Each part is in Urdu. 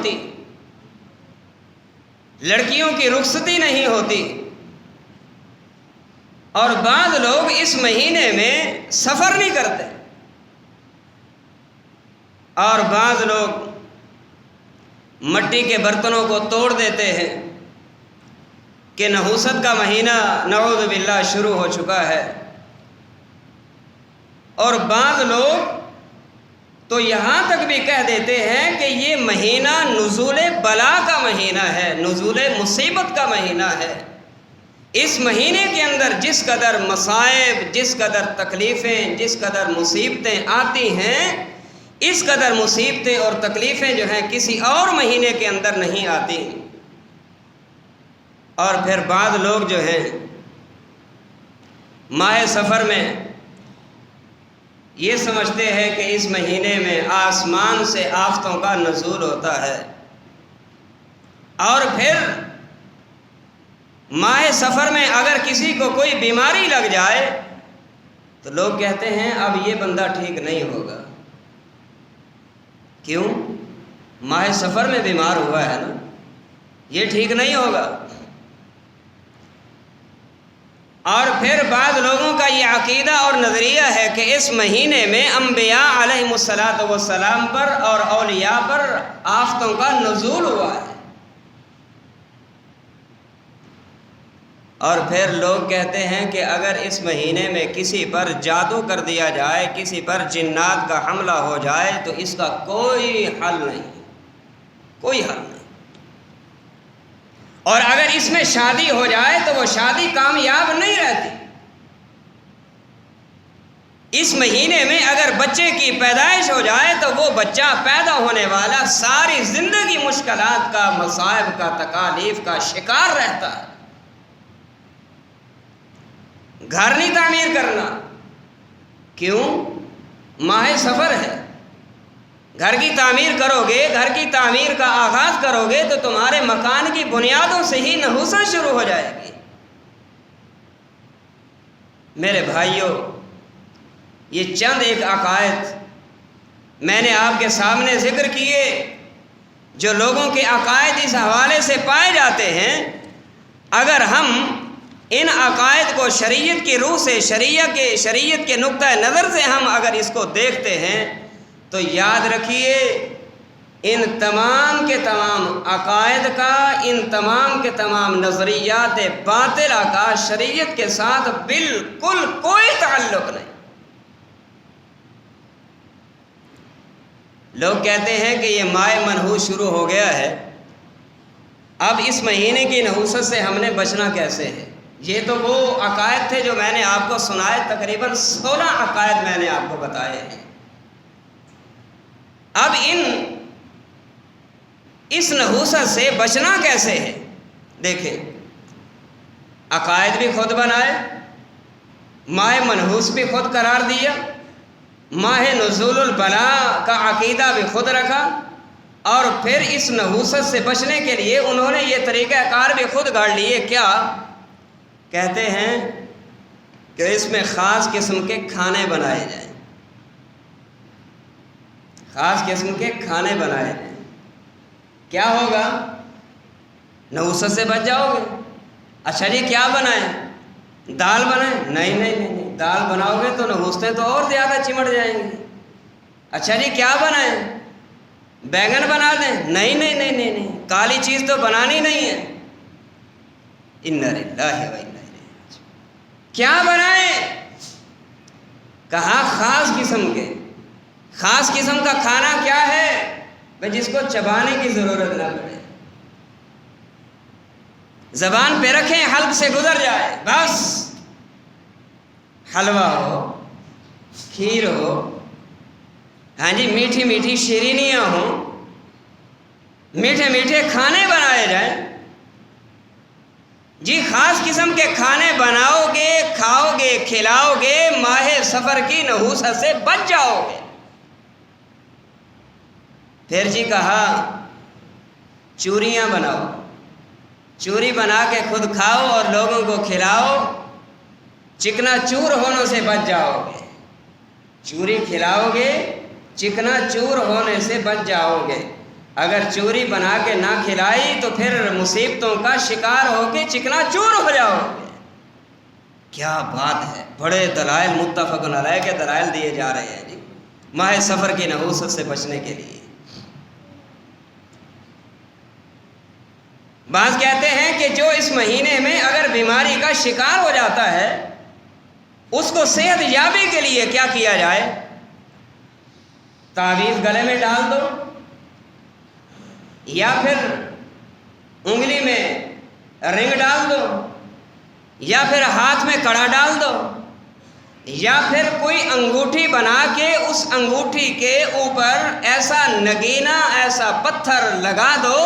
ہوتی، لڑکیوں کی رخصتی نہیں ہوتی، اور بعض لوگ اس مہینے میں سفر نہیں کرتے، اور بعض لوگ مٹی کے برتنوں کو توڑ دیتے ہیں کہ نحوست کا مہینہ نعوذ باللہ شروع ہو چکا ہے، اور بعض لوگ تو یہاں تک بھی کہہ دیتے ہیں کہ یہ مہینہ نزول بلا کا مہینہ ہے، نزول مصیبت کا مہینہ ہے۔ اس مہینے کے اندر جس قدر مصائب، جس قدر تکلیفیں، جس قدر مصیبتیں آتی ہیں، اس قدر مصیبتیں اور تکلیفیں جو ہیں کسی اور مہینے کے اندر نہیں آتی۔ اور پھر بعض لوگ جو ہیں ماہ سفر میں یہ سمجھتے ہیں کہ اس مہینے میں آسمان سے آفتوں کا نزول ہوتا ہے، اور پھر ماہ سفر میں اگر کسی کو کوئی بیماری لگ جائے تو لوگ کہتے ہیں اب یہ بندہ ٹھیک نہیں ہوگا۔ کیوں؟ ماہ سفر میں بیمار ہوا ہے نا، یہ ٹھیک نہیں ہوگا۔ اور پھر بعض لوگوں کا یہ عقیدہ اور نظریہ ہے کہ اس مہینے میں انبیاء علیہم السلام پر اور اولیاء پر آفتوں کا نزول ہوا ہے، اور پھر لوگ کہتے ہیں کہ اگر اس مہینے میں کسی پر جادو کر دیا جائے، کسی پر جنات کا حملہ ہو جائے تو اس کا کوئی حل نہیں، کوئی حل نہیں، اور اگر اس میں شادی ہو جائے تو وہ شادی کامیاب نہیں رہتی۔ اس مہینے میں اگر بچے کی پیدائش ہو جائے تو وہ بچہ پیدا ہونے والا ساری زندگی مشکلات کا، مصائب کا، تکالیف کا شکار رہتا ہے۔ گھر نہیں تعمیر کرنا، کیوں؟ ماہ سفر ہے۔ گھر کی تعمیر کرو گے، گھر کی تعمیر کا آغاز کرو گے تو تمہارے مکان کی بنیادوں سے ہی نحوست شروع ہو جائے گی۔ میرے بھائیوں، یہ چند ایک عقائد میں نے آپ کے سامنے ذکر کیے جو لوگوں کے عقائد اس حوالے سے پائے جاتے ہیں۔ اگر ہم ان عقائد کو شریعت کی روح سے، شریعت کے نقطہ نظر سے ہم اگر اس کو دیکھتے ہیں تو یاد رکھیے ان تمام کے تمام عقائد کا، ان تمام کے تمام نظریات باطلہ کا شریعت کے ساتھ بالکل کوئی تعلق نہیں۔ لوگ کہتے ہیں کہ یہ ماہ منحوس شروع ہو گیا ہے، اب اس مہینے کی نحوست سے ہم نے بچنا کیسے ہے؟ یہ تو وہ عقائد تھے جو میں نے آپ کو سنائے، تقریباً 16 عقائد میں نے آپ کو بتائے ہیں۔ اب اس نحوست سے بچنا کیسے ہے؟ دیکھیں، عقائد بھی خود بنائے، ماہ منحوس بھی خود قرار دیا، ماہ نزول البلا کا عقیدہ بھی خود رکھا، اور پھر اس نحوست سے بچنے کے لیے انہوں نے یہ طریقہ کار بھی خود گھڑ لیے۔ کیا کہتے ہیں کہ اس میں خاص قسم کے کھانے بنائے جائیں، خاص قسم کے کھانے بنائے جائیں۔ کیا ہوگا؟ نحوست سے بچ جاؤ گے۔ اچھا جی کیا بنائیں؟ دال بنائیں؟ نہیں نہیں نہیں نہیں، دال بناؤ گے تو نحوستیں تو اور زیادہ چمٹ جائیں گی۔ اچھا جی کیا بنائیں؟ بیگن بنا دیں؟ نہیں نہیں نہیں نہیں نہیں، کالی چیز تو بنانی نہیں ہے۔ انا للہ و انا الیہ راجعون۔ کیا بنائیں؟ کہا خاص قسم کے۔ خاص قسم کا کھانا کیا ہے؟ بھئی جس کو چبانے کی ضرورت نہ پڑے، زبان پہ رکھیں، حلق سے گزر جائے، بس۔ حلوہ ہو، کھیر ہو، ہاں جی میٹھی میٹھی شیرینیاں ہوں، میٹھے میٹھے کھانے بنائے جائیں۔ جی خاص قسم کے کھانے بناؤ گے، کھاؤ گے، کھلاؤ گے، ماہ سفر کی نحوست سے بچ جاؤ گے۔ پھر جی کہا چوریاں بناؤ، چوری بنا کے خود کھاؤ اور لوگوں کو کھلاؤ، چکنا چور ہونے سے بچ جاؤ گے۔ چوری کھلاؤ گے، چکنا چور ہونے سے بچ جاؤ گے۔ اگر چوری بنا کے نہ کھلائی تو پھر مصیبتوں کا شکار ہو کے چکنا چور ہو جاؤ گے۔ کیا بات ہے، بڑے دلائل متفق علیہ کے دلائل دیے جا رہے ہیں جی ماہ سفر کی نحوست سے بچنے کے لیے۔ بعض کہتے ہیں کہ جو اس مہینے میں اگر بیماری کا شکار ہو جاتا ہے اس کو صحت یابی کے لیے کیا کیا جائے؟ تعویذ گلے میں ڈال دو، یا پھر انگلی میں رنگ ڈال دو، یا پھر ہاتھ میں کڑا ڈال دو، یا پھر کوئی انگوٹھی بنا کے اس انگوٹھی کے اوپر ایسا نگینا ایسا پتھر لگا دو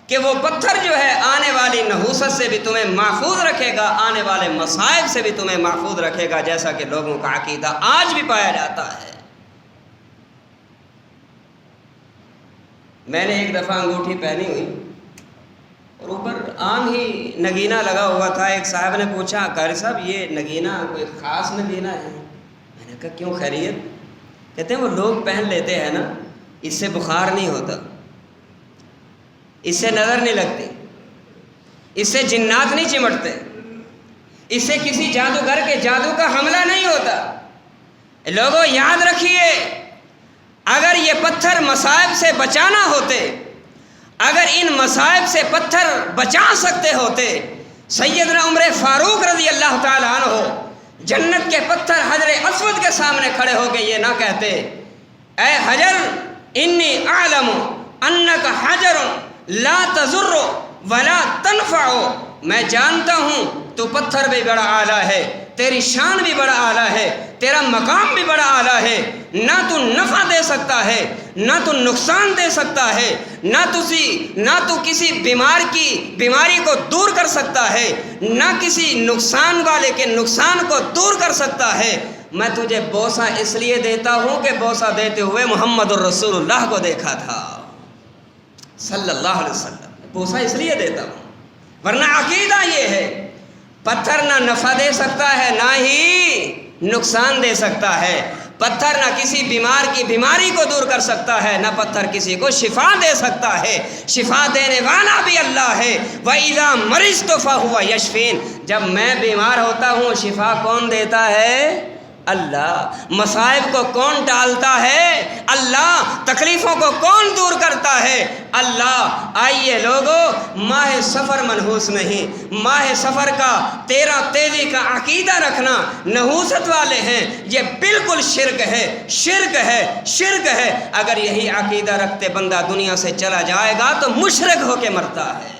کہ وہ پتھر جو ہے آنے والی نحوست سے بھی تمہیں محفوظ رکھے گا، آنے والے مصائب سے بھی تمہیں محفوظ رکھے گا، جیسا کہ لوگوں کا عقیدہ آج بھی پایا جاتا ہے۔ میں نے ایک دفعہ انگوٹھی پہنی ہوئی اور اوپر عام ہی نگینہ لگا ہوا تھا۔ ایک صاحب نے پوچھا، قاری صاحب یہ نگینہ کوئی خاص نگینہ ہے؟ میں نے کہا کیوں، خیریت؟ کہتے ہیں وہ لوگ پہن لیتے ہیں نا، اس سے بخار نہیں ہوتا، اس سے نظر نہیں لگتی، اس سے جنات نہیں چمٹتے، اس سے کسی جادوگر کے جادو کا حملہ نہیں ہوتا۔ لوگوں یاد رکھیے، اگر یہ پتھر مصائب سے بچانا ہوتے، اگر ان مصائب سے پتھر بچا سکتے ہوتے، سیدنا عمر فاروق رضی اللہ تعالیٰ عنہ جنت کے پتھر حجر اسود کے سامنے کھڑے ہو کے یہ نہ کہتے، اے حجر انی اعلم انک حجر لا تضر ولا تنفع، میں جانتا ہوں تو پتھر بھی بڑا اعلیٰ ہے، تیری شان بھی بڑا اعلیٰ ہے، تیرا مقام بھی بڑا اعلیٰ ہے، نہ تو نفع دے سکتا ہے نہ تو نقصان دے سکتا ہے، نہ تو کسی بیماری کو دور کر سکتا ہے، نہ کسی نقصان والے کے نقصان کو دور کر سکتا ہے۔ میں تجھے بوسہ اس لیے دیتا ہوں کہ بوسہ دیتے ہوئے محمد الرسول اللہ کو دیکھا تھا صلی اللہ علیہ وسلم، بوسہ اس لیے دیتا ہوں، ورنہ عقیدہ یہ ہے پتھر نہ نفع دے سکتا ہے نہ ہی نقصان دے سکتا ہے، پتھر نہ کسی بیمار کی بیماری کو دور کر سکتا ہے، نہ پتھر کسی کو شفا دے سکتا ہے، شفا دینے والا بھی اللہ ہے۔ وَإِذَا مَرِضْتُ فَهُوَ يَشْفِينِ، جب میں بیمار ہوتا ہوں شفا کون دیتا ہے؟ اللہ۔ مصائب کو کون ٹالتا ہے؟ اللہ۔ تکلیفوں کو کون دور کرتا ہے؟ اللہ۔ آئیے لوگو، ماہ سفر منحوس نہیں، ماہ سفر کا 13 تیزی کا عقیدہ رکھنا نحوست والے ہیں، یہ بالکل شرک ہے، شرک ہے، شرک ہے۔ اگر یہی عقیدہ رکھتے بندہ دنیا سے چلا جائے گا تو مشرک ہو کے مرتا ہے۔